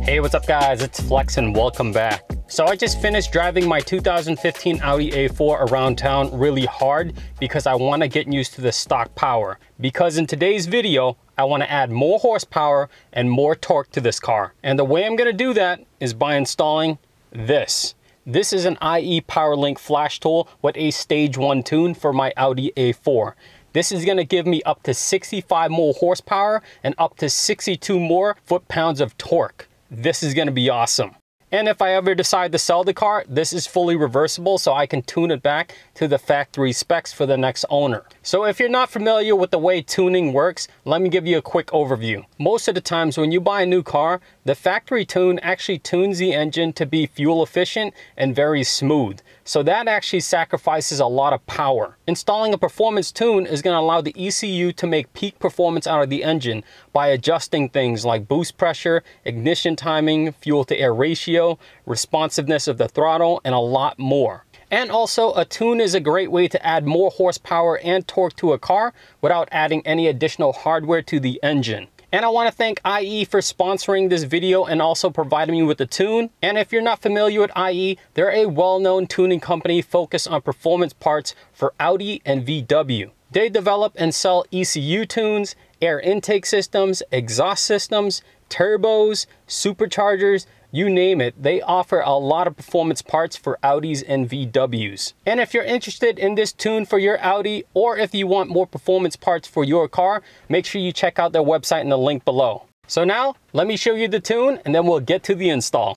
Hey, what's up guys? It's Flex and welcome back. So I just finished driving my 2015 Audi A4 around town really hard because I want to get used to the stock power. Because in today's video, I want to add more horsepower and more torque to this car. And the way I'm going to do that is by installing this. This is an IE PowerLink flash tool with a stage 1 tune for my Audi A4. This is going to give me up to 65 more horsepower and up to 62 more foot-pounds of torque. This is going to be awesome. And if I ever decide to sell the car, this is fully reversible, so I can tune it back to the factory specs for the next owner. So if you're not familiar with the way tuning works, let me give you a quick overview. Most of the times when you buy a new car, the factory tune actually tunes the engine to be fuel efficient and very smooth. So that actually sacrifices a lot of power. Installing a performance tune is going to allow the ECU to make peak performance out of the engine by adjusting things like boost pressure, ignition timing, fuel to air ratio, responsiveness of the throttle, and a lot more. And also, a tune is a great way to add more horsepower and torque to a car without adding any additional hardware to the engine. And I want to thank IE for sponsoring this video and also providing me with the tune. And if you're not familiar with IE, they're a well-known tuning company focused on performance parts for Audi and VW. They develop and sell ECU tunes, air intake systems, exhaust systems, turbos, superchargers, you name it. They offer a lot of performance parts for Audis and VWs. And if you're interested in this tune for your Audi, or if you want more performance parts for your car, make sure you check out their website in the link below. So now, let me show you the tune and then we'll get to the install.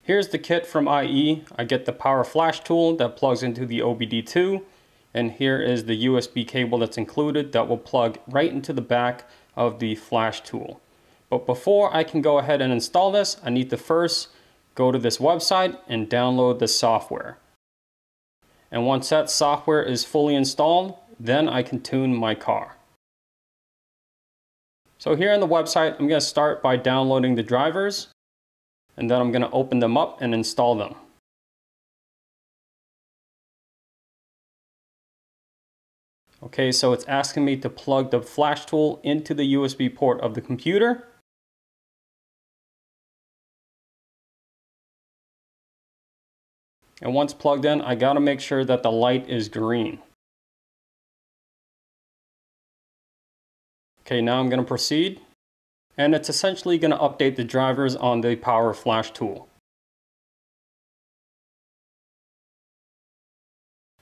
Here's the kit from IE. I get the power flash tool that plugs into the OBD2. And here is the USB cable that's included that will plug right into the back of the flash tool. But before I can go ahead and install this, I need to first go to this website and download the software. And once that software is fully installed, then I can tune my car. So here on the website, I'm going to start by downloading the drivers, and then I'm going to open them up and install them. Okay, so it's asking me to plug the flash tool into the USB port of the computer. And once plugged in, I gotta make sure that the light is green. Okay, now I'm gonna proceed. And it's essentially gonna update the drivers on the power flash tool.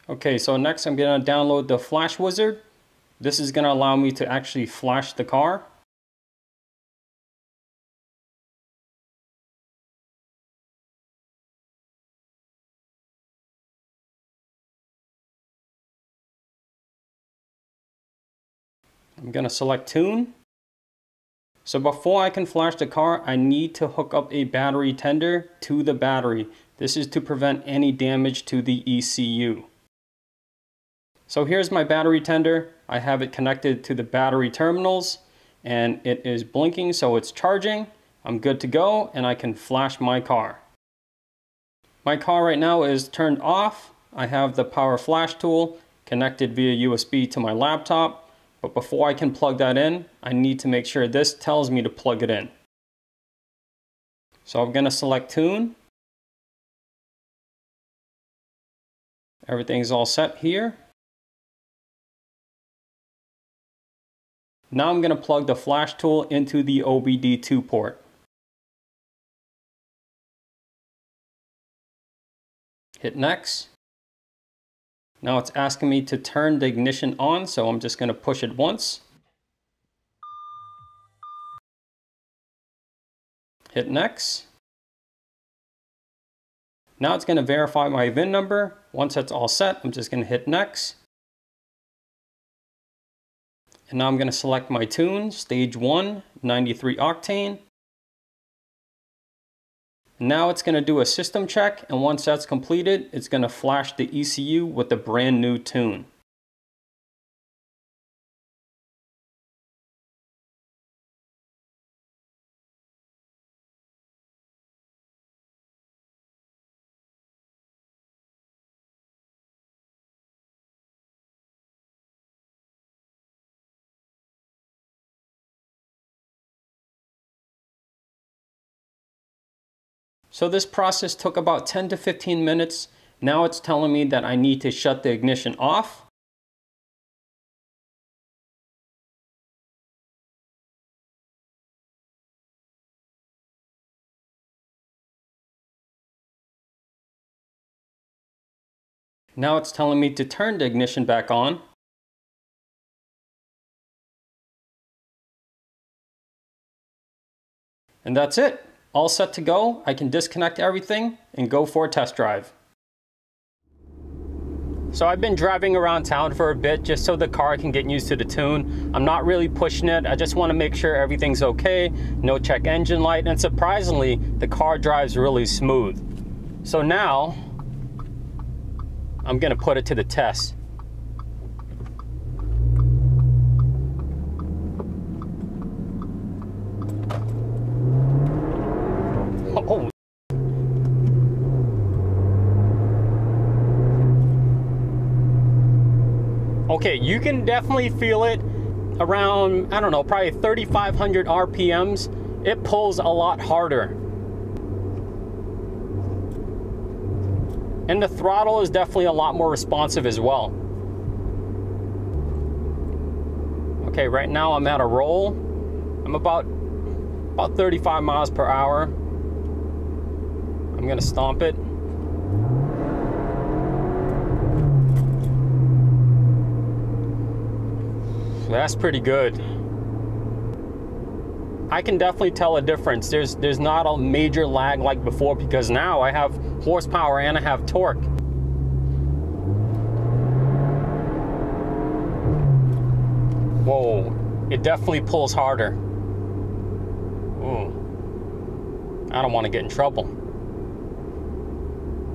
Okay, so next I'm gonna download the flash wizard. This is gonna allow me to actually flash the car. I'm going to select tune. So before I can flash the car, I need to hook up a battery tender to the battery. This is to prevent any damage to the ECU. So here's my battery tender. I have it connected to the battery terminals and it is blinking, so it's charging. I'm good to go and I can flash my car. My car right now is turned off. I have the power flash tool connected via USB to my laptop. But before I can plug that in, I need to make sure this tells me to plug it in. So I'm going to select tune. Everything's all set here. Now I'm going to plug the flash tool into the OBD2 port. Hit next. Now it's asking me to turn the ignition on, so I'm just going to push it once. Hit next. Now it's going to verify my VIN number. Once that's all set, I'm just going to hit next. And now I'm going to select my tune, stage 1, 93 octane. Now it's going to do a system check, and once that's completed, it's going to flash the ECU with the brand new tune. So this process took about 10 to 15 minutes. Now it's telling me that I need to shut the ignition off. Now it's telling me to turn the ignition back on. And that's it. All set to go. I can disconnect everything and go for a test drive. So I've been driving around town for a bit just so the car can get used to the tune. I'm not really pushing it. I just want to make sure everything's okay. No check engine light. And surprisingly, the car drives really smooth. So now I'm gonna put it to the test. Oh. Okay, you can definitely feel it around, I don't know, probably 3,500 RPMs. It pulls a lot harder. And the throttle is definitely a lot more responsive as well. Okay, right now I'm at a roll. I'm about 35 miles per hour. I'm gonna stomp it. That's pretty good. I can definitely tell a difference. There's not a major lag like before because now I have horsepower and I have torque. Whoa, it definitely pulls harder. Ooh, I don't want to get in trouble.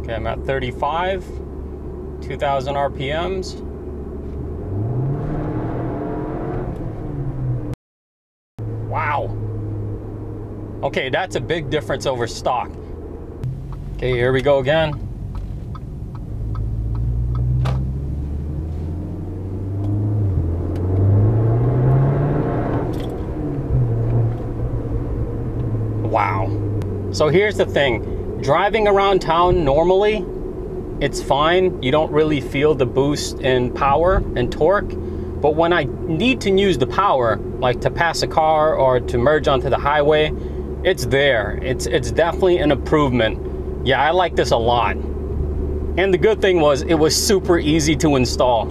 Okay, I'm at 35, 2,000 RPMs. Wow. Okay, that's a big difference over stock. Okay, here we go again. Wow. So here's the thing. Driving around town normally, it's fine. You don't really feel the boost in power and torque. But when I need to use the power, like to pass a car or to merge onto the highway, it's there. It's definitely an improvement. Yeah, I like this a lot. And the good thing was, it was super easy to install.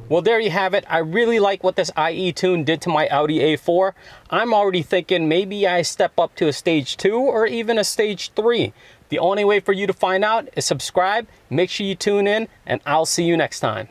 Well, there you have it. I really like what this IE tune did to my Audi A4. I'm already thinking maybe I step up to a stage 2 or even a stage 3. The only way for you to find out is subscribe, make sure you tune in, and I'll see you next time.